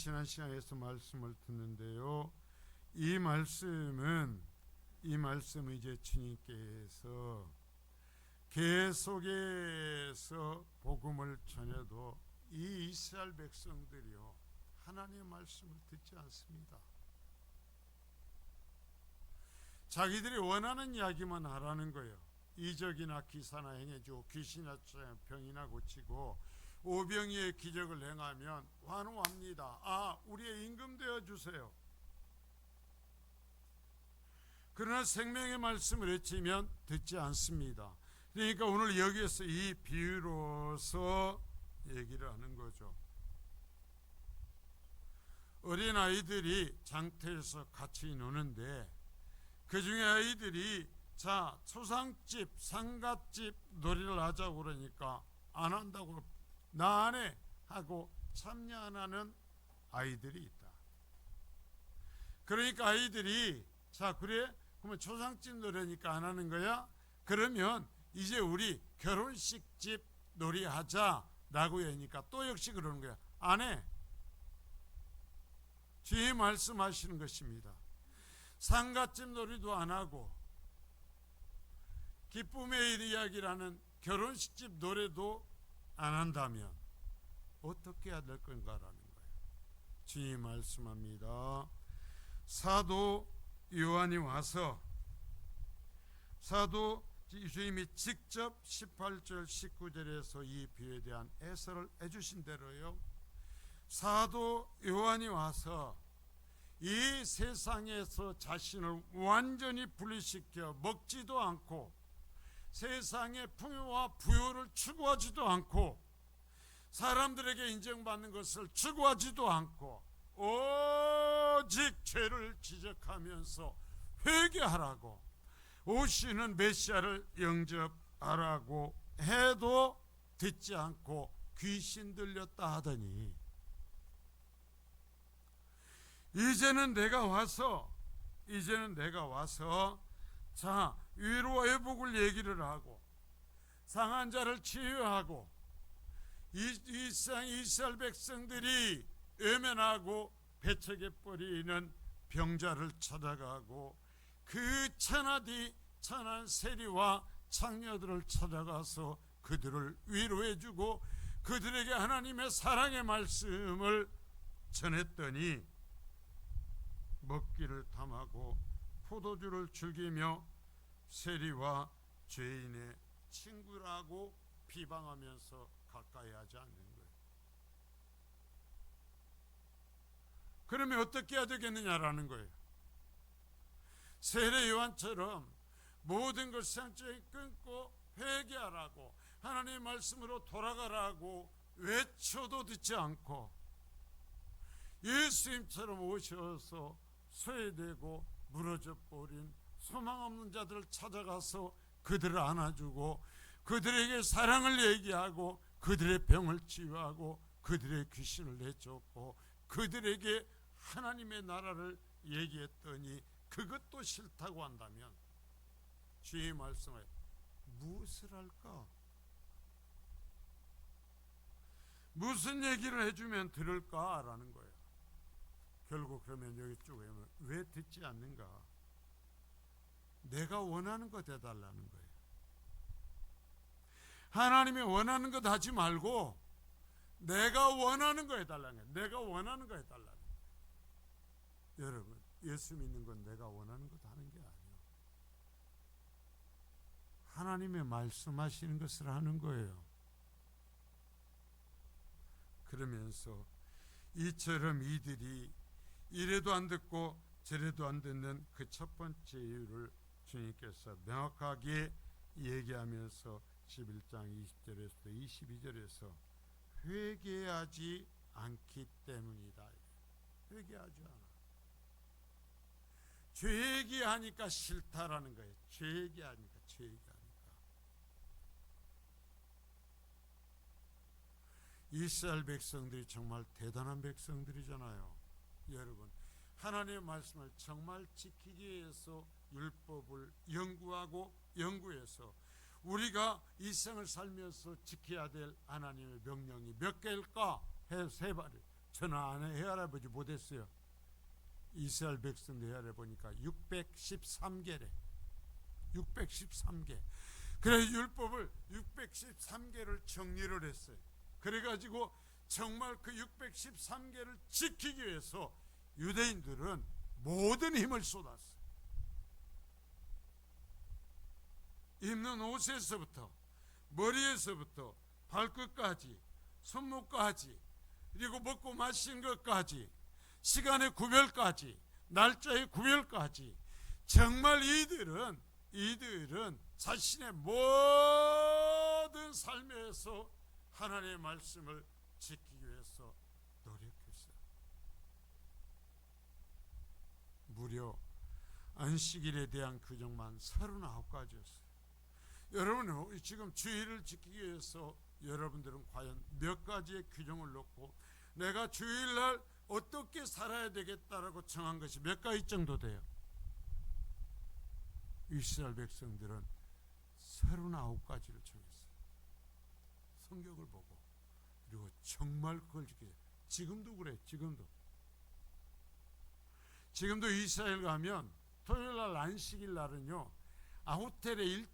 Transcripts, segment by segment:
지난 시간에서 말씀을 듣는데요. 이 말씀은 이제 주님께서 계속해서 복음을 전해도 이 이스라엘 백성들이요, 하나님의 말씀을 듣지 않습니다. 자기들이 원하는 이야기만 하라는 거예요. 이적이나 기사나 행해주고 귀신이나 병이나 고치고 오병이의 기적을 행하면 환호합니다. 우리의 임금 되어주세요. 그러나 생명의 말씀을 외치면 듣지 않습니다. 그러니까 오늘 여기에서 이 비유로서 얘기를 하는 거죠. 어린아이들이 장터에서 같이 노는데 그 중에 아이들이 초상집, 상갓집 놀이를 하자고 그러니까 안 한다고, 나 안 해 하고 참여 안 하는 아이들이 있다. 그러니까 아이들이 그래? 그러면 초상집 놀이니까 안 하는 거야? 그러면 이제 우리 결혼식 집 놀이 하자라고 하니까 또 역시 그러는 거야. 안 해. 주님이 말씀하시는 것입니다. 상갓집 놀이도 안 하고 기쁨의 이야기라는 결혼식집 노래도 안 한다면 어떻게 해야 될 건가라는 거예요. 주님이 말씀합니다. 사도 요한이 와서, 사도 주님이 직접 18절 19절에서 이 비유에 대한 해설을 해주신 대로요, 사도 요한이 와서 이 세상에서 자신을 완전히 분리시켜 먹지도 않고 세상의 풍요와 부요를 추구하지도 않고 사람들에게 인정받는 것을 추구하지도 않고 오직 죄를 지적하면서 회개하라고, 오시는 메시아를 영접하라고 해도 듣지 않고 귀신 들렸다 하더니 이제는 내가 와서 위로와 회복을 얘기를 하고 상한 자를 치유하고 이스라엘 백성들이 외면하고 배척해 버리는 병자를 찾아가고 그 천한 세리와 창녀들을 찾아가서 그들을 위로해주고 그들에게 하나님의 사랑의 말씀을 전했더니 먹기를 탐하고 포도주를 즐기며 세리와 죄인의 친구라고 비방하면서 가까이 하지 않는 거예요. 그러면 어떻게 해야 되겠느냐라는 거예요. 세례 요한처럼 모든 걸 생적인 끊고 회개하라고, 하나님의 말씀으로 돌아가라고 외쳐도 듣지 않고 예수님처럼 오셔서 소외되고 무너져 버린 소망 없는 자들을 찾아가서 그들을 안아주고 그들에게 사랑을 얘기하고 그들의 병을 치유하고 그들의 귀신을 내쫓고 그들에게 하나님의 나라를 얘기했더니 그것도 싫다고 한다면 주의 말씀에 무엇을 할까? 무슨 얘기를 해주면 들을까라는 거예요. 결국 그러면 여기 쪽에 왜 듣지 않는가? 내가 원하는 것 해달라는 거예요. 하나님이 원하는 것 하지 말고 내가 원하는 거 해달라는 거예요. 내가 원하는 거 해달라는 거예요. 여러분, 예수 믿는 건 내가 원하는 것 하는 게 아니에요. 하나님의 말씀하시는 것을 하는 거예요. 그러면서 이처럼 이들이 이래도 안 듣고 저래도 안 듣는 그 첫 번째 이유를 주님께서 명확하게 얘기하면서 11장 20절에서 22절에서 회개하지 않기 때문이다. 회개하지 않아. 죄 얘기하니까 싫다라는 거예요. 죄 얘기하니까. 이스라엘 백성들이 정말 대단한 백성들이잖아요. 여러분, 하나님의 말씀을 정말 지키기 위해서 율법을 연구해서 우리가 이 생을 살면서 지켜야 될 하나님의 명령이 몇 개일까? 세 가지. 저는 헤아려보지 못했어요. 이스라엘 백성들 헤아려보니까 613개래. 613개. 그래서 율법을 613개를 정리를 했어요. 그래가지고 정말 그 613개를 지키기 위해서 유대인들은 모든 힘을 쏟았어요. 입는 옷에서부터 머리에서부터 발끝까지 손목까지 그리고 먹고 마신 것까지 시간의 구별까지 날짜의 구별까지 정말 이들은 자신의 모든 삶에서 하나님의 말씀을 지키기 위해서 노력했어요. 무려 안식일에 대한 규정만 39가지였어요. 여러분 지금 주일을 지키기 위해서 여러분들은 과연 몇 가지의 규정을 놓고 내가 주일날 어떻게 살아야 되겠다라고 정한 것이 몇 가지 정도 돼요? 이스라엘 백성들은 39가지를 정했어요. 성경을 보고 그리고 정말 그걸 지켜요. 지금도 그래. 지금도 이스라엘 가면 토요일날 안식일 날은요, 호텔에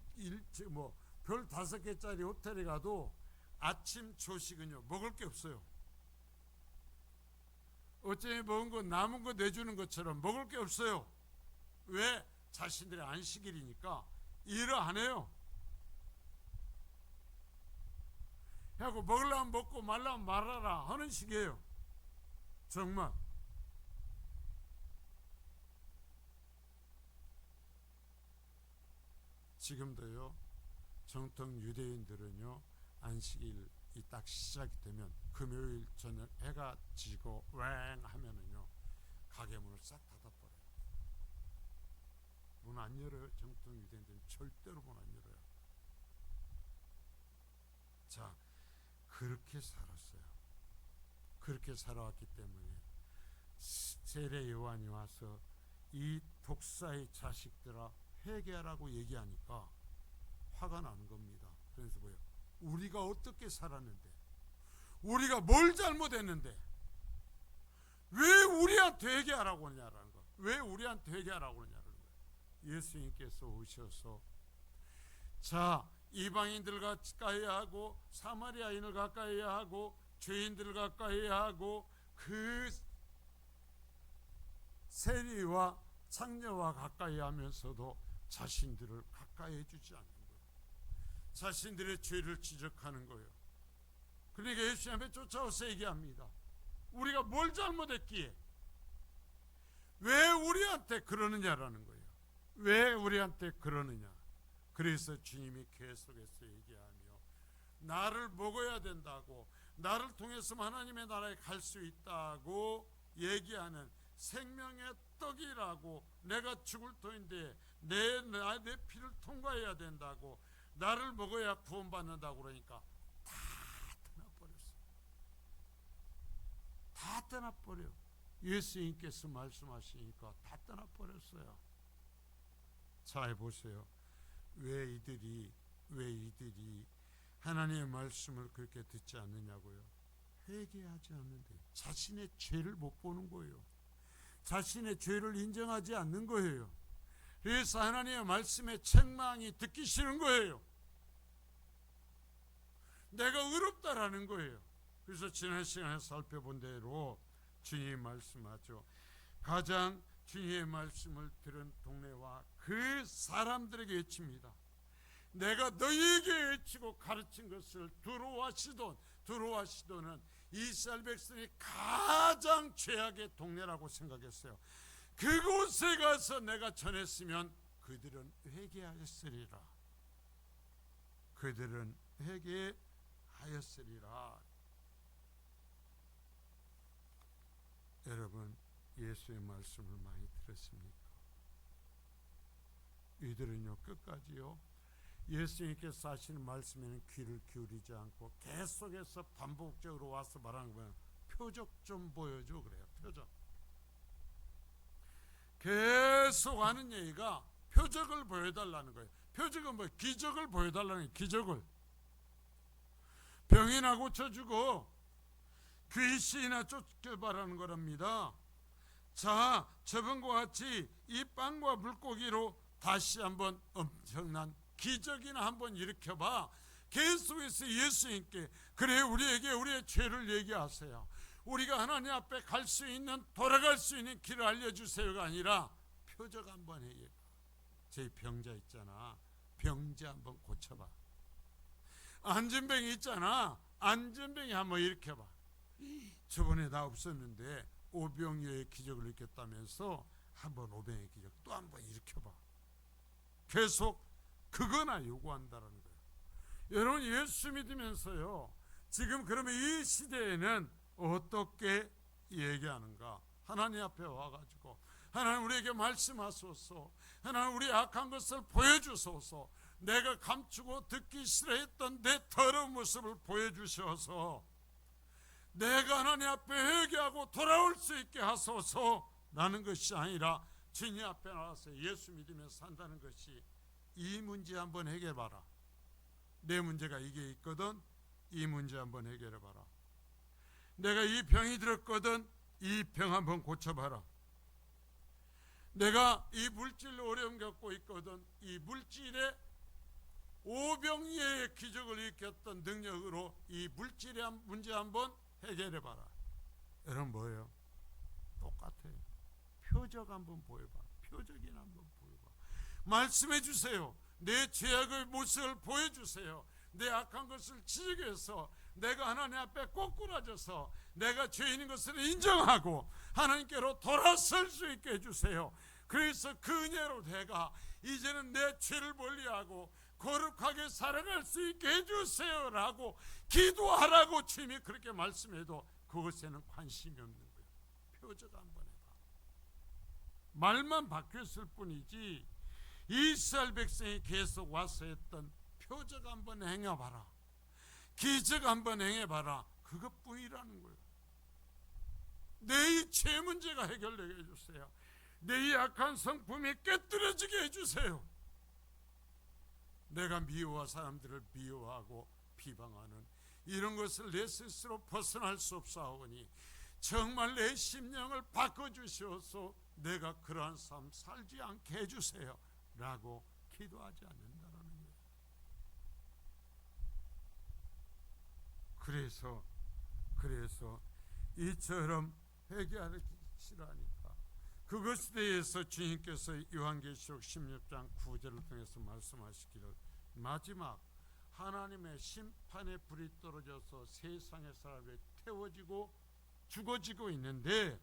별 5개짜리 호텔에 가도 아침 조식은요 먹을 게 없어요. 어째 먹은 거 남은 거 내주는 것처럼 먹을 게 없어요. 왜? 자신들의 안식일이니까 일을 안 해요. 하고 먹으려면 먹고 말라면 말아라 하는 식이에요. 정말. 지금도요, 정통 유대인들은요, 안식일이 딱 시작이 되면 금요일 저녁 해가 지고 왱 하면은요, 가게 문을 싹 닫아버려요. 문 안 열어요. 정통 유대인들은 절대로 문 안 열어요. 자, 그렇게 살았어요. 그렇게 살아왔기 때문에 세례 요한이 와서 이 독사의 자식들아 회개하라고 얘기하니까 화가 나는 겁니다. 그래서 뭐예요? 우리가 어떻게 살았는데, 우리가 뭘 잘못했는데 왜 우리한테 회개하라고 하냐라는 거. 왜 우리한테 회개하라고 하냐라는 거예요. 예수님께서 오셔서 자, 이방인들 가까이 하고 사마리아인을 가까이 하고 죄인들 가까이 하고 그 세리와 창녀와 가까이 하면서도 자신들을 가까이 해주지 않는 거예요. 자신들의 죄를 지적하는 거예요. 그러니까 예수님 앞에 쫓아와서 얘기합니다. 우리가 뭘 잘못했기에 왜 우리한테 그러느냐라는 거예요. 왜 우리한테 그러느냐. 그래서 주님이 계속해서 얘기하며 나를 먹어야 된다고, 나를 통해서 하나님의 나라에 갈 수 있다고 얘기하는 생명의 떡이라고, 내가 죽을 터인데 내 피를 통과해야 된다고, 나를 먹어야 구원받는다고 그러니까 다 떠나버렸어요. 다 떠나버려. 예수님께서 말씀하시니까 다 떠나버렸어요. 잘 보세요. 왜 이들이 하나님의 말씀을 그렇게 듣지 않느냐고요. 회개하지 않는데 자신의 죄를 못 보는 거예요. 자신의 죄를 인정하지 않는 거예요. 그래서 하나님의 말씀의 책망이 듣기 싫은 거예요. 내가 의롭다라는 거예요. 그래서 지난 시간에 살펴본 대로 주님이 말씀하죠. 가장 주님의 말씀을 들은 동네와 그 사람들에게 외칩니다. 내가 너희에게 외치고 가르친 것을 두로와 시돈은 이스라엘 백성이 가장 죄악의 동네라고 생각했어요. 그곳에 가서 내가 전했으면 그들은 회개하였으리라. 그들은 회개하였으리라. 여러분, 예수의 말씀을 많이 들었습니까? 이들은요, 끝까지요, 예수님께서 하시는 말씀에는 귀를 기울이지 않고 계속해서 반복적으로 와서 말하는 거예요. 표적 좀 보여줘 그래요. 표적. 계속 하는 얘기가 표적을 보여달라는 거예요. 표적은 뭐? 기적을 보여달라는 거예요. 기적을. 병이나 고쳐주고 귀신이나 쫓겨바라는 거랍니다. 자, 저번과 같이 이 빵과 물고기로 다시 한번 엄청난 기적이나 한번 일으켜봐. 계속해서 예수님께, 그래 우리에게 우리의 죄를 얘기하세요. 우리가 하나님 앞에 갈 수 있는, 돌아갈 수 있는 길을 알려주세요가 아니라 표적 한번 해봐. 저희 병자 있잖아, 병자 한번 고쳐봐. 안전병이 있잖아, 안전병이 한번 일으켜봐. 저번에 나 없었는데 오병이어의 기적을 일으켰다면서 한번 오병이어의 기적 또 한번 일으켜봐. 계속 그거나 요구한다는 거예요. 여러분, 예수 믿으면서요, 지금 그러면 이 시대에는 어떻게 얘기하는가? 하나님 앞에 와가지고, 하나님 우리에게 말씀하소서, 하나님 우리 악한 것을 보여주소서, 내가 감추고 듣기 싫어했던 내 더러운 모습을 보여주셔서 내가 하나님 앞에 회개하고 돌아올 수 있게 하소서 라는 것이 아니라 주님 앞에 나와서 예수 믿으면서 산다는 것이, 이 문제 한번 해결해봐라. 내 문제가 이게 있거든, 이 문제 한번 해결해봐라. 내가 이 병이 들었거든, 이 병 한번 고쳐봐라. 내가 이 물질로 어려움 겪고 있거든, 이 물질에 오병이어의 기적을 일으켰던 능력으로 이 물질의 문제 한번 해결해봐라. 여러분, 뭐예요? 똑같아요. 표적 한번 보여봐. 표적이나 한번 보여봐. 말씀해 주세요. 내 죄악의 모습을 보여주세요. 내 악한 것을 지적해서 내가 하나님 앞에 꼬꾸라져서 내가 죄인인 것을 인정하고 하나님께로 돌아설 수 있게 해주세요. 그래서 그 은혜로 내가 이제는 내 죄를 멀리하고 거룩하게 살아갈 수 있게 해주세요 라고 기도하라고 주님이 그렇게 말씀해도 그것에는 관심이 없는 거예요. 표적 한번 해봐. 말만 바뀌었을 뿐이지 이스라엘 백성이 계속 와서 했던 표적 한번 행해봐라, 기적 한번 행해봐라, 그것뿐이라는 거예요. 내 이 죄 문제가 해결되게 해주세요. 내 이 악한 성품이 깨뜨려지게 해주세요. 내가 미워한 사람들을 미워하고 비방하는 이런 것을 내 스스로 벗어날 수 없사오니 정말 내 심령을 바꿔주셔서 내가 그러한 삶 살지 않게 해주세요 라고 기도하지 않는다는 거예요. 그래서 이처럼 회개하시라니까 그것에 대해서 주님께서 요한계시록 16장 9절을 통해서 말씀하시기를, 마지막 하나님의 심판의 불이 떨어져서 세상의 사람이 태워지고 죽어지고 있는데,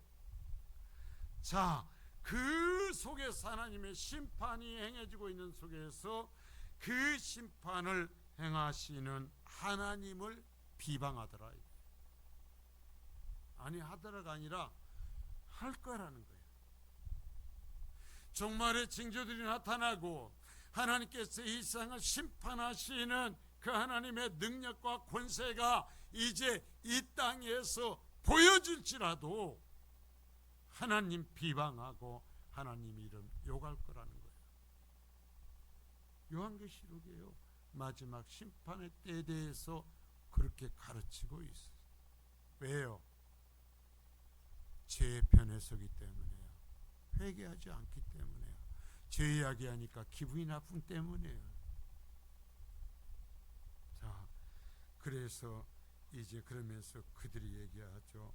자, 그 속에서 하나님의 심판이 행해지고 있는 속에서 그 심판을 행하시는 하나님을 비방하더라. 아니, 하더라가 아니라 할 거라는 거예요. 종말의 징조들이 나타나고 하나님께서 이 세상을 심판하시는 그 하나님의 능력과 권세가 이제 이 땅에서 보여질지라도 하나님 비방하고 하나님 이름 욕할 거라는 거예요. 요한계시록이에요. 마지막 심판의 때에 대해서 그렇게 가르치고 있어요. 왜요? 죄의 편에 서기 때문에요. 회개하지 않기 때문에요. 죄 이야기하니까 기분이 나쁜 때문이에요. 자, 그래서 이제 그러면서 그들이 얘기하죠.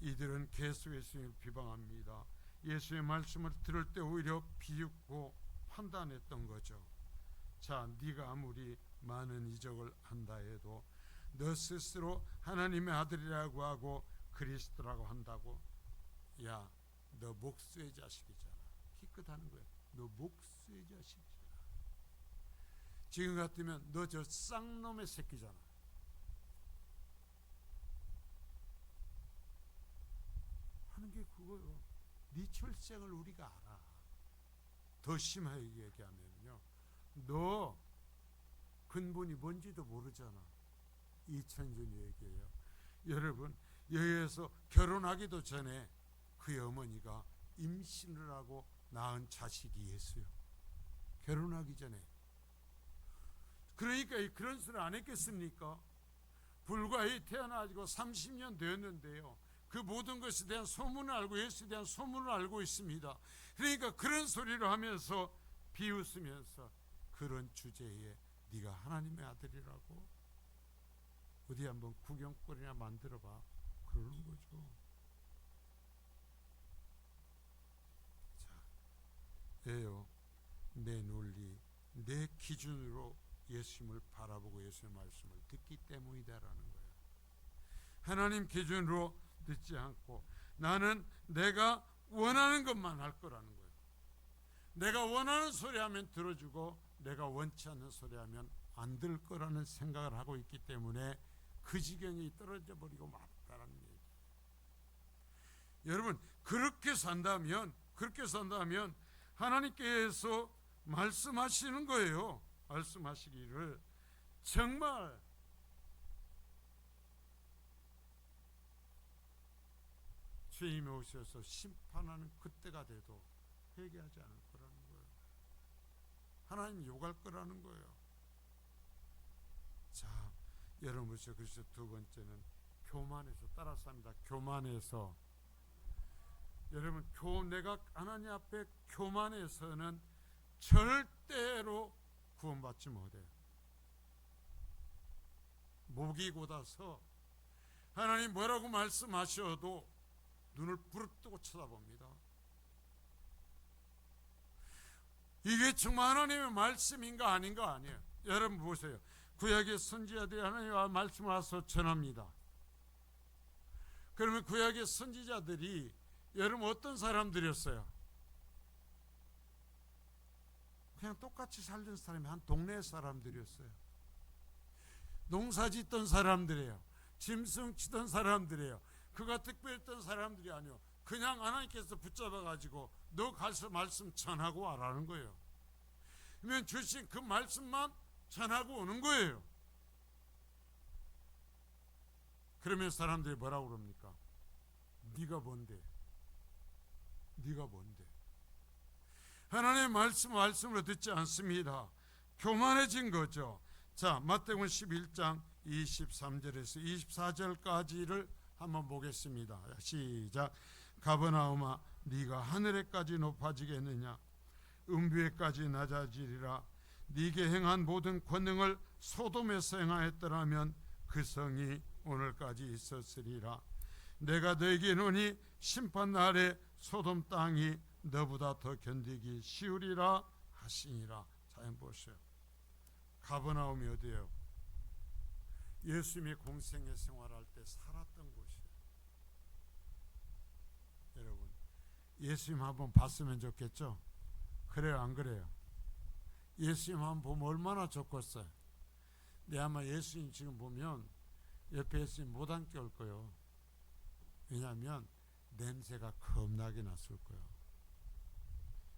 이들은 계속 예수님을 비방합니다. 예수의 말씀을 들을 때 오히려 비웃고 판단했던 거죠. 자, 네가 아무리 많은 이적을 한다 해도 너 스스로 하나님의 아들이라고 하고 그리스도라고 한다고, 야, 너 목수의 자식이잖아. 기껏하는 거야. 너 목수의 자식이잖아. 지금 같으면 너 저 쌍놈의 새끼잖아. 하는 게 그거요. 네 출생을 우리가 알아. 더 심하게 얘기하면요, 너 근본이 뭔지도 모르잖아. 2000년 얘기예요. 여러분, 여기에서 결혼하기도 전에 그의 어머니가 임신을 하고 낳은 자식이 예수요. 결혼하기 전에. 그러니까 그런 소리 안 했겠습니까? 불과히 태어나가지고 30년 되었는데요, 그 모든 것에 대한 소문을 알고 예수에 대한 소문을 알고 있습니다. 그러니까 그런 소리를 하면서 비웃으면서 그런 주제에 네가 하나님의 아들이라고? 어디 한번 구경거리나 만들어봐, 그러는 거죠. 자, 왜요? 내 논리, 내 기준으로 예수님을 바라보고 예수의 말씀을 듣기 때문이다라는 거예요. 하나님 기준으로 듣지 않고 나는 내가 원하는 것만 할 거라는 거예요. 내가 원하는 소리 하면 들어주고 내가 원치 않는 소리 하면 안 들을 거라는 생각을 하고 있기 때문에 그 지경이 떨어져 버리고 말았다는 얘기. 여러분, 그렇게 산다면 하나님께서 말씀하시는 거예요. 말씀하시기를 정말 주님이 오셔서 심판하는 그때가 돼도 회개하지 않을 거라는 거예요. 하나님 욕할 거라는 거예요. 자, 여러분 보시죠. 그래서 두 번째는 교만해서, 따라서 합니다. 교만해서. 여러분, 내가 하나님 앞에 교만해서는 절대로 구원받지 못해요. 목이 곧아서 하나님 뭐라고 말씀하셔도 눈을 부릅뜨고 쳐다봅니다. 이게 정말 하나님의 말씀인가 아닌가 아니에요. 여러분 보세요. 구약의 선지자들이 하나님의 말씀을 와서 전합니다. 그러면 구약의 선지자들이 여러분 어떤 사람들이었어요? 그냥 똑같이 살던 사람이 한 동네 사람들이었어요. 농사 짓던 사람들이에요. 짐승 치던 사람들이에요. 그가 특별했던 사람들이 아니요, 그냥 하나님께서 붙잡아가지고 너 가서 말씀 전하고 와라는 거예요. 그러면 주신 그 말씀만 전하고 오는 거예요. 그러면 사람들이 뭐라고 그럽니까? 네가 뭔데? 네가 뭔데? 하나님의 말씀으로 듣지 않습니다. 교만해진 거죠. 자, 마태복음 11장 23절에서 24절까지를 한번 보겠습니다. 시작. 가버나움아, 네가 하늘에까지 높아지겠느냐? 음부에까지 낮아지리라. 네게 행한 모든 권능을 소돔에서 행하였더라면 그 성이 오늘까지 있었으리라. 내가 너에게 이르노니 심판 날에 소돔 땅이 너보다 더 견디기 쉬우리라 하시니라. 자, 한번 보세요. 가버나움이 어디예요? 예수님이 공생애 생활할 때 살았던 곳이에요. 여러분, 예수님 한번 봤으면 좋겠죠? 그래요, 안 그래요? 예수님 한번 보면 얼마나 좋겠어요. 근데 아마 예수님 지금 보면 옆에 예수님 못 앉게 올 거예요. 왜냐하면 냄새가 겁나게 났을 거예요.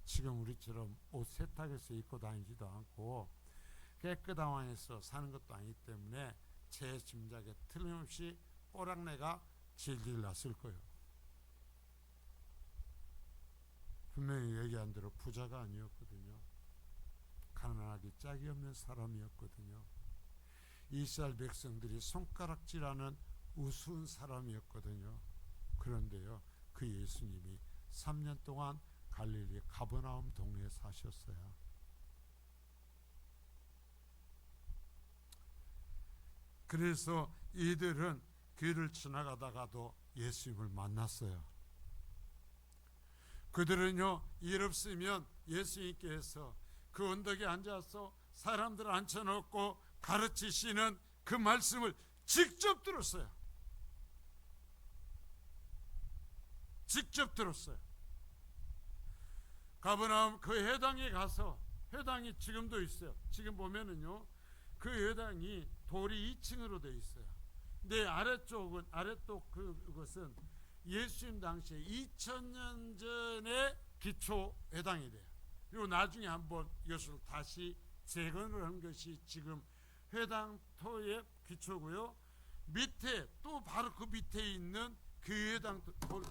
지금 우리처럼 옷 세탁해서 입고 다니지도 않고 깨끗한 왕에서 사는 것도 아니기 때문에 제 짐작에 틀림없이 오락내가 질질 났을 거예요. 분명히 얘기한 대로 부자가 아니었거든요. 가난하기 짝이 없는 사람이었거든요. 이스라엘 백성들이 손가락질하는 우스운 사람이었거든요. 그런데요, 그 예수님이 3년 동안 갈릴리 가버나움 동네에 사셨어요. 그래서 이들은 길을 지나가다가도 예수님을 만났어요. 그들은요, 일 없으면 예수님께서 그 언덕에 앉아서 사람들 앉혀놓고 가르치시는 그 말씀을 직접 들었어요. 직접 들었어요. 가버나움 그 회당에 가서, 회당이 지금도 있어요. 지금 보면은요, 그 회당이 돌이 2층으로 되어 있어요. 근데 아래쪽 그것은 예수님 당시에 2000년 전에 기초 회당이 돼요. 그리고 나중에 한번 이것을 다시 재건을 한 것이 지금 회당토의 기초고요. 밑에 또 바로 그 밑에 있는 그 회당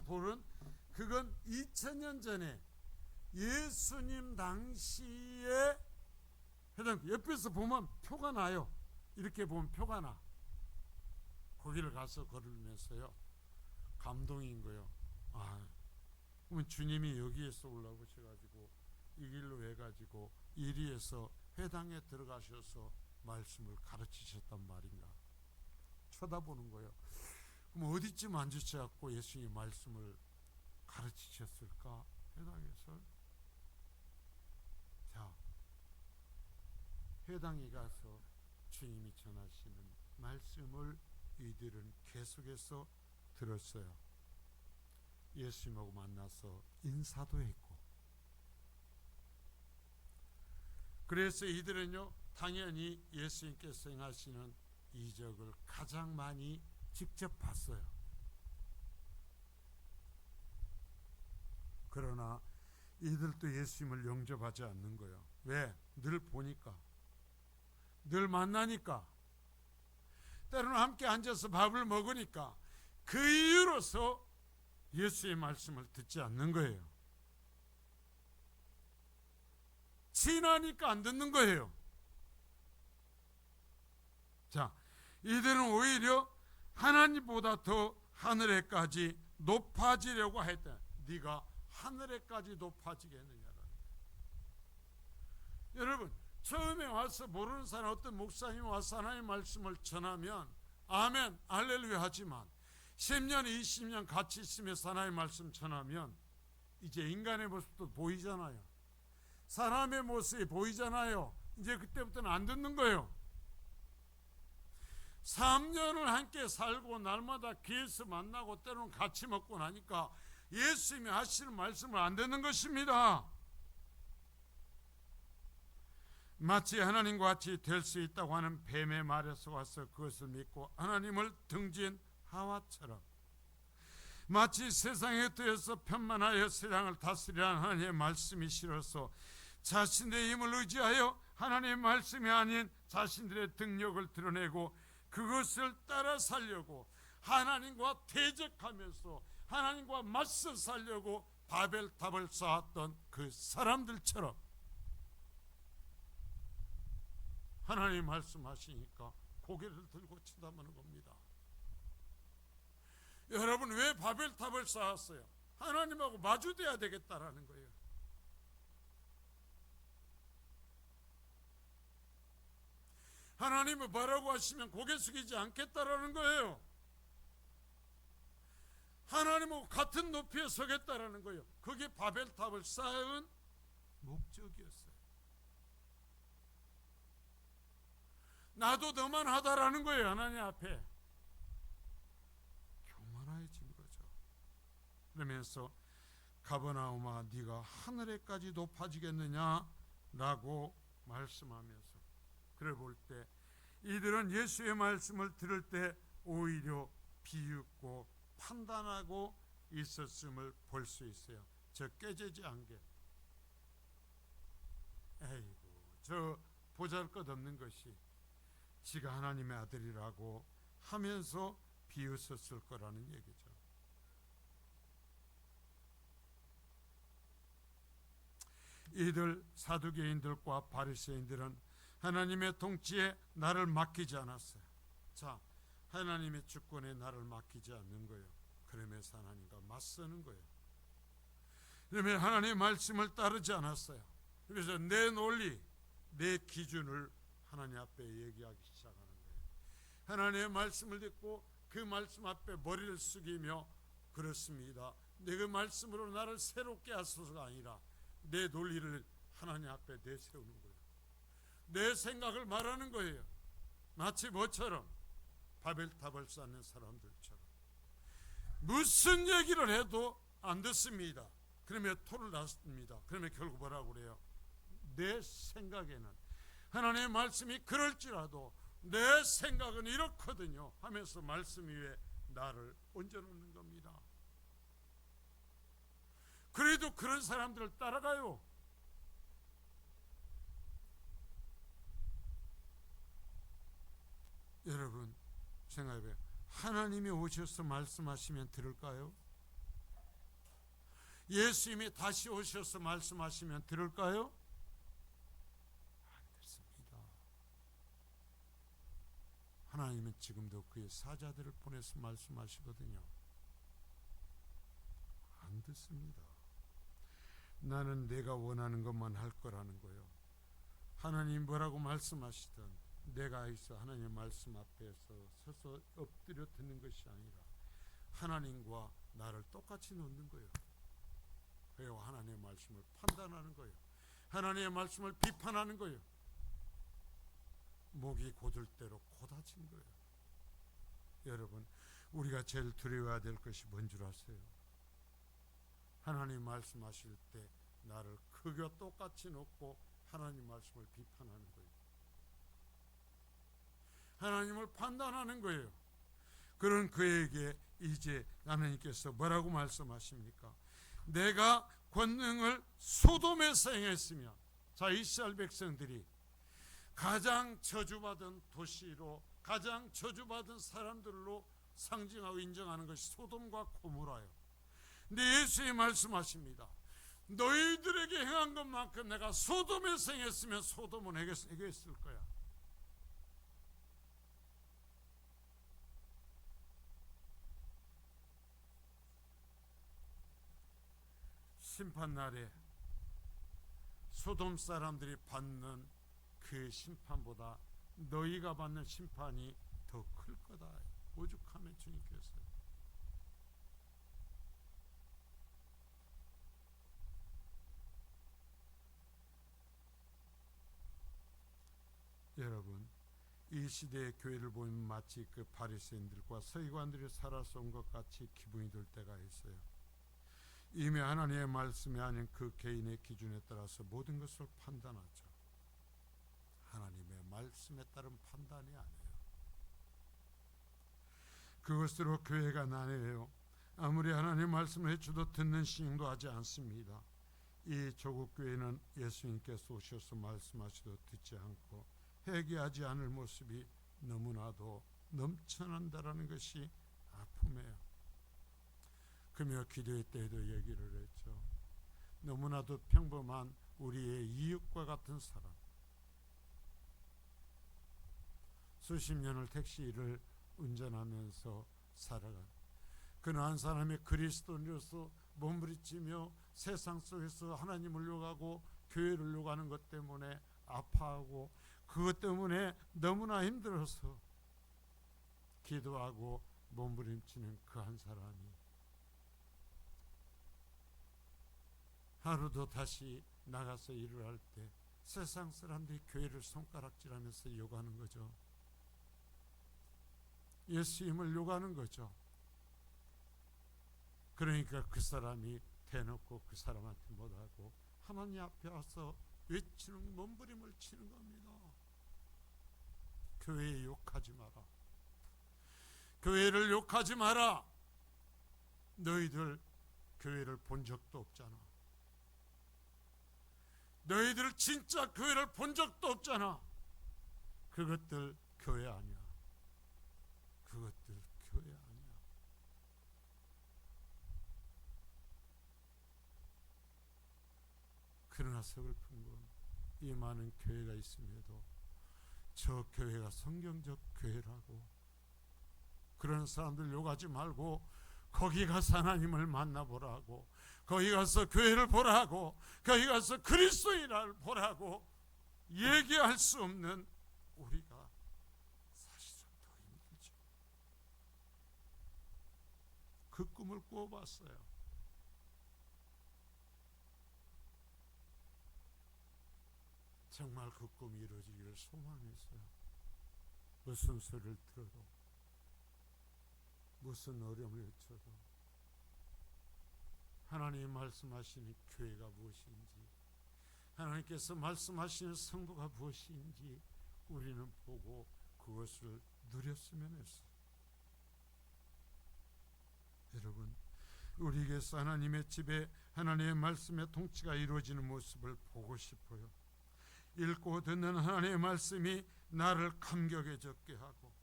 돌은 그건 2000년 전에 예수님 당시에 회당, 옆에서 보면 표가 나요. 이렇게 보면 표가 나. 거기를 가서 걸으면서요 감동인 거예요. 그러면 주님이 여기에서 올라오셔가지고 이 길로 해가지고 이리에서 회당에 들어가셔서 말씀을 가르치셨단 말인가. 쳐다보는 거예요. 그럼 어디쯤 앉으셔갖고 예수님이 말씀을 가르치셨을까? 회당에서. 자, 회당에 가서 주님이 전하시는 말씀을 이들은 계속해서 들었어요. 예수님하고 만나서 인사도 했고. 그래서 이들은요 당연히 예수님께서 행하시는 이적을 가장 많이 직접 봤어요. 그러나 이들도 예수님을 영접하지 않는 거예요. 왜? 늘 보니까, 늘 만나니까, 때로는 함께 앉아서 밥을 먹으니까 그 이유로서 예수의 말씀을 듣지 않는 거예요. 친하니까 안 듣는 거예요. 자, 이들은 오히려 하나님보다 더 하늘에까지 높아지려고 했다. 네가 하늘에까지 높아지겠느냐라는 거예요. 여러분, 처음에 와서 모르는 사람, 어떤 목사님이 와서 하나님의 말씀을 전하면 아멘, 할렐루야 하지만 10년, 20년 같이 있으면서 하나님의 말씀 전하면 이제 인간의 모습도 보이잖아요. 사람의 모습이 보이잖아요. 이제 그때부터는 안 듣는 거예요. 3년을 함께 살고 날마다 길에서 만나고 때로는 같이 먹고 나니까 예수님이 하시는 말씀을 안 듣는 것입니다. 마치 하나님과 같이 될 수 있다고 하는 뱀의 말에서 와서 그것을 믿고 하나님을 등진 하와처럼, 마치 세상에 뜨여서 편만하여 세상을 다스리라는 하나님의 말씀이 싫어서 자신의 힘을 의지하여 하나님의 말씀이 아닌 자신들의 능력을 드러내고 그것을 따라 살려고 하나님과 대적하면서 하나님과 맞서 살려고 바벨탑을 쌓았던 그 사람들처럼 하나님 말씀하시니까 고개를 들고 쳐다보는 겁니다. 여러분, 왜 바벨탑을 쌓았어요? 하나님하고 마주돼야 되겠다라는 거예요. 하나님은 뭐라고 하시면 고개 숙이지 않겠다라는 거예요. 하나님하고 같은 높이에 서겠다라는 거예요. 그게 바벨탑을 쌓은 목적이었어요. 나도 너만 하다라는 거예요. 하나님 앞에 교만해진 거죠. 그러면서 가버나움아 네가 하늘에까지 높아지겠느냐라고 말씀하면서, 그래 볼 때 이들은 예수의 말씀을 들을 때 오히려 비웃고 판단하고 있었음을 볼 수 있어요. 저 깨지지 않게, 에이구 저 보잘것없는 것이 지가 하나님의 아들이라고 하면서 비웃었을 거라는 얘기죠. 이들 사두개인들과 바리새인들은 하나님의 통치에 나를 맡기지 않았어요. 자, 하나님의 주권에 나를 맡기지 않는 거예요. 그러면서 하나님과 맞서는 거예요. 그러면 하나님의 말씀을 따르지 않았어요. 그래서 내 논리, 내 기준을 하나님 앞에 얘기하기 시작하는 거예요. 하나님의 말씀을 듣고 그 말씀 앞에 머리를 숙이며, 그렇습니다, 내 그 말씀으로 나를 새롭게 하소서가 아니라 내 논리를 하나님 앞에 내세우는 거예요. 내 생각을 말하는 거예요. 마치 뭐처럼? 바벨탑을 쌓는 사람들처럼. 무슨 얘기를 해도 안 듣습니다. 그러면 토를 났습니다. 그러면 결국 뭐라고 그래요? 내 생각에는 하나님의 말씀이 그럴지라도 내 생각은 이렇거든요 하면서 말씀 위에 나를 얹어놓는 겁니다. 그래도 그런 사람들을 따라가요. 여러분 생각해봐요. 하나님이 오셔서 말씀하시면 들을까요? 예수님이 다시 오셔서 말씀하시면 들을까요? 안 듣습니다. 하나님은 지금도 그의 사자들을 보내서 말씀하시거든요. 안 듣습니다. 나는 내가 원하는 것만 할 거라는 거예요. 하나님 뭐라고 말씀하시든 내가 있어 하나님의 말씀 앞에서 서서 엎드려 듣는 것이 아니라 하나님과 나를 똑같이 놓는 거예요. 그리고 하나님의 말씀을 판단하는 거예요. 하나님의 말씀을 비판하는 거예요. 목이 곧을 대로 곧아진 거예요. 여러분, 우리가 제일 두려워야 될 것이 뭔 줄 아세요? 하나님 말씀하실 때 나를 그와 똑같이 놓고 하나님 말씀을 비판하는 거예요. 하나님을 판단하는 거예요. 그런 그에게 이제 하나님께서 뭐라고 말씀하십니까? 내가 권능을 소돔에서 행했으며, 자, 이스라엘 백성들이 가장 저주받은 도시로, 가장 저주받은 사람들로 상징하고 인정하는 것이 소돔과 고모라예요. 근데 예수님이 말씀하십니다. 너희들에게 행한 것만큼 내가 소돔에서 행했으면 소돔은 행했을 거야. 심판날에 소돔 사람들이 받는 그 심판보다 너희가 받는 심판이 더 클 거다. 오죽하면 주님께서. 여러분, 이 시대의 교회를 보면 마치 그 바리새인들과 서기관들이 살아서 온 것 같이 기분이 들 때가 있어요. 이미 하나님의 말씀이 아닌 그 개인의 기준에 따라서 모든 것을 판단하죠. 하나님의 말씀에 따른 판단이 아니에요. 그것으로 교회가 나뉘어요. 아무리 하나님의 말씀을 해줘도 듣는 신용도 하지 않습니다. 이 조국 교회는 예수님께서 오셔서 말씀하셔도 듣지 않고 회개하지 않을 모습이 너무나도 넘쳐난다라는 것이 아픔이에요. 그며 기도회 때에도 얘기를 했죠. 너무나도 평범한 우리의 이웃과 같은 사람, 수십 년을 택시를 운전하면서 살아간 그는 한 사람의 그리스도인으로서 몸부림치며 세상 속에서 하나님을 욕하고 교회를 욕하는 것 때문에 아파하고 그것 때문에 너무나 힘들어서 기도하고 몸부림치는 그 한 사람이 하루도 다시 나가서 일을 할 때 세상 사람들이 교회를 손가락질하면서 욕하는 거죠. 예수님을 욕하는 거죠. 그러니까 그 사람이 대놓고 그 사람한테 못하고 하나님 앞에 와서 외치는 몸부림을 치는 겁니다. 교회에 욕하지 마라. 교회를 욕하지 마라. 너희들 교회를 본 적도 없잖아. 너희들 진짜 교회를 본 적도 없잖아. 그것들 교회 아니야. 그것들 교회 아니야. 그러나 서글픈 건 이 많은 교회가 있음에도 저 교회가 성경적 교회라고 그런 사람들 욕하지 말고 거기 가서 하나님을 만나보라고, 거기 가서 교회를 보라고, 거기 가서 그리스도인을 보라고 얘기할 수 없는 우리가 사실상 더 힘들죠. 그 꿈을 꾸어봤어요. 정말 그 꿈이 이루어지기를 소망했어요. 무슨 소리를 들어도, 무슨 어려움을 헤쳐도 하나님이 말씀하시는 교회가 무엇인지, 하나님께서 말씀하시는 성도가 무엇인지 우리는 보고 그것을 누렸으면 했어요. 여러분, 우리에게서 하나님의 집에 하나님의 말씀의 통치가 이루어지는 모습을 보고 싶어요. 읽고 듣는 하나님의 말씀이 나를 감격에 젖게 하고,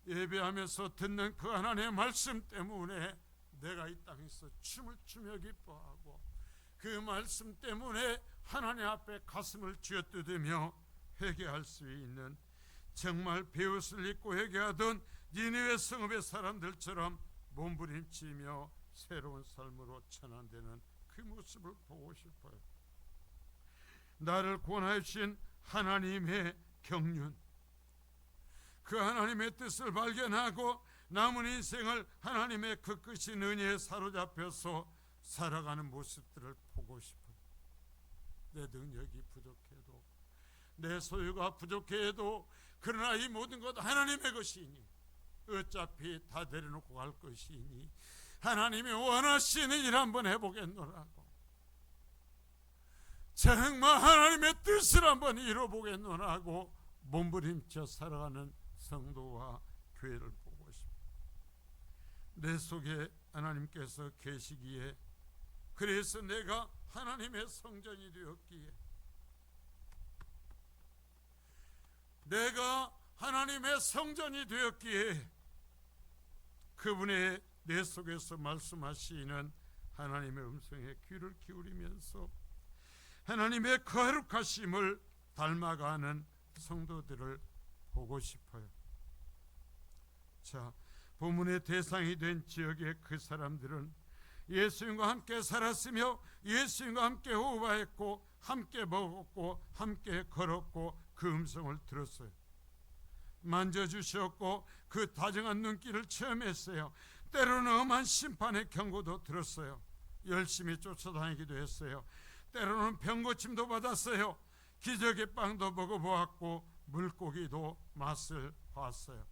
예배하면서 듣는 그 하나님의 말씀 때문에 내가 이 땅에서 춤을 추며 기뻐하고, 그 말씀 때문에 하나님 앞에 가슴을 쥐어뜯으며 회개할 수 있는 정말 베옷을 입고 회개하던 니느웨 성읍의 사람들처럼 몸부림치며 새로운 삶으로 전환되는 그 모습을 보고 싶어요. 나를 구원하여 주신 하나님의 경륜, 그 하나님의 뜻을 발견하고 남은 인생을 하나님의 그 크신 은혜에 사로잡혀서 살아가는 모습들을 보고 싶어요. 내 능력이 부족해도, 내 소유가 부족해도, 그러나 이 모든 것 하나님의 것이니 어차피 다 내려놓고 갈 것이니 하나님이 원하시는 일 한번 해보겠노라고, 정말 하나님의 뜻을 한번 이뤄보겠노라고 몸부림쳐 살아가는 성도와 교회를 보고 싶어요. 내 속에 하나님께서 계시기에, 그래서 내가 하나님의 성전이 되었기에, 내가 하나님의 성전이 되었기에 그분의 내 속에서 말씀하시는 하나님의 음성에 귀를 기울이면서 하나님의 거룩하심을 닮아가는 성도들을 보고 싶어요. 자, 본문의 대상이 된 지역의 그 사람들은 예수님과 함께 살았으며 예수님과 함께 호흡하였고 함께 먹었고 함께 걸었고 그 음성을 들었어요. 만져주셨고 그 다정한 눈길을 체험했어요. 때로는 엄한 심판의 경고도 들었어요. 열심히 쫓아다니기도 했어요. 때로는 병고침도 받았어요. 기적의 빵도 먹어보았고 물고기도 맛을 봤어요.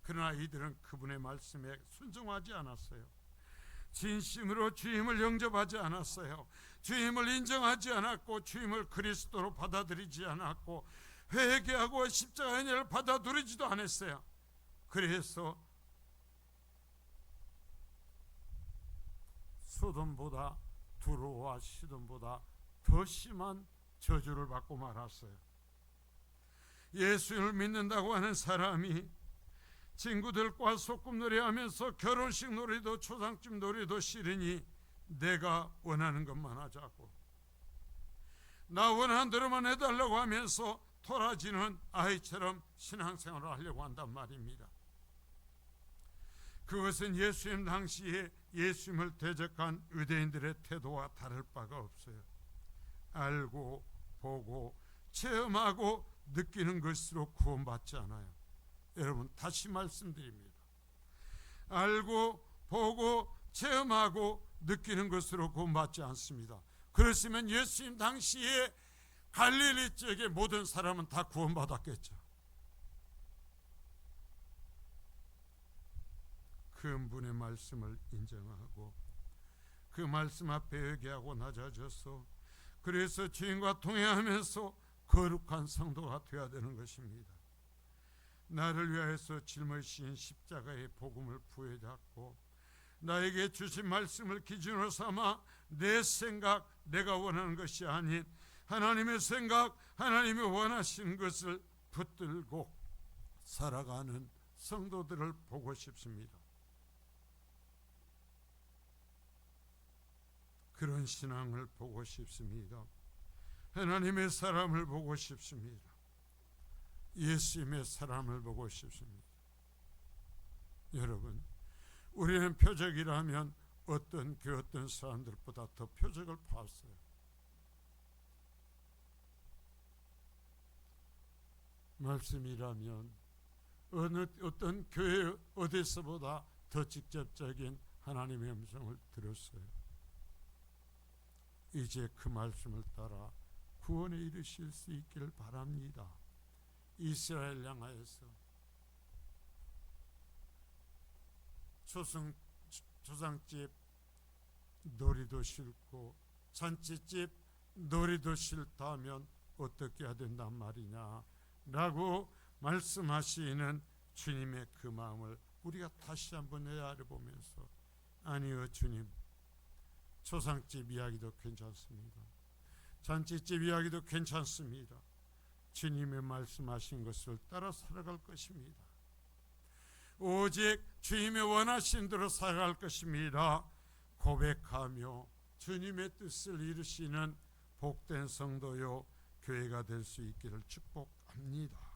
그러나 이들은 그분의 말씀에 순종하지 않았어요. 진심으로 주임을 영접하지 않았어요. 주임을 인정하지 않았고 주임을 그리스도로 받아들이지 않았고 회개하고 십자가의 은혜를 받아 누리지도 않았어요. 그래서 소돔보다 두로와 시돈보다 더 심한 저주를 받고 말았어요. 예수를 믿는다고 하는 사람이 친구들과 소꿉놀이 하면서 결혼식 놀이도 초상집 놀이도 싫으니 내가 원하는 것만 하자고, 나 원하는 대로만 해달라고 하면서 토라지는 아이처럼 신앙생활을 하려고 한단 말입니다. 그것은 예수님 당시에 예수님을 대적한 유대인들의 태도와 다를 바가 없어요. 알고 보고 체험하고 느끼는 것으로 구원받지 않아요. 여러분, 다시 말씀드립니다. 알고 보고 체험하고 느끼는 것으로 구원받지 않습니다. 그렇으면 예수님 당시에 갈릴리 지역의 모든 사람은 다 구원받았겠죠. 그분의 말씀을 인정하고 그 말씀 앞에 회개하고 낮아져서 그래서 주님과 동행하면서 거룩한 성도가 되어야 되는 것입니다. 나를 위하여서 짊어지신 십자가의 복음을 부여잡고 나에게 주신 말씀을 기준으로 삼아 내 생각, 내가 원하는 것이 아닌 하나님의 생각, 하나님이 원하시는 것을 붙들고 살아가는 성도들을 보고 싶습니다. 그런 신앙을 보고 싶습니다. 하나님의 사람을 보고 싶습니다. 예수님의 사람을 보고 싶습니다. 여러분, 우리는 표적이라면 어떤 그 어떤 사람들보다 더 표적을 봤어요. 말씀이라면 어떤 교회 어디서보다 더 직접적인 하나님의 음성을 들었어요. 이제 그 말씀을 따라 구원에 이르실 수 있기를 바랍니다. 이스라엘 향하여서 초상집 놀이도 싫고 잔치집 놀이도 싫다면 어떻게 해야 된단 말이냐 라고 말씀하시는 주님의 그 마음을 우리가 다시 한번 헤아려보면서, 아니요 주님, 초상집 이야기도 괜찮습니다. 잔치집 이야기도 괜찮습니다. 주님의 말씀하신 것을 따라 살아갈 것입니다. 오직 주님의 원하신 대로 살아갈 것입니다. 고백하며 주님의 뜻을 이루시는 복된 성도요 교회가 될 수 있기를 축복합니다.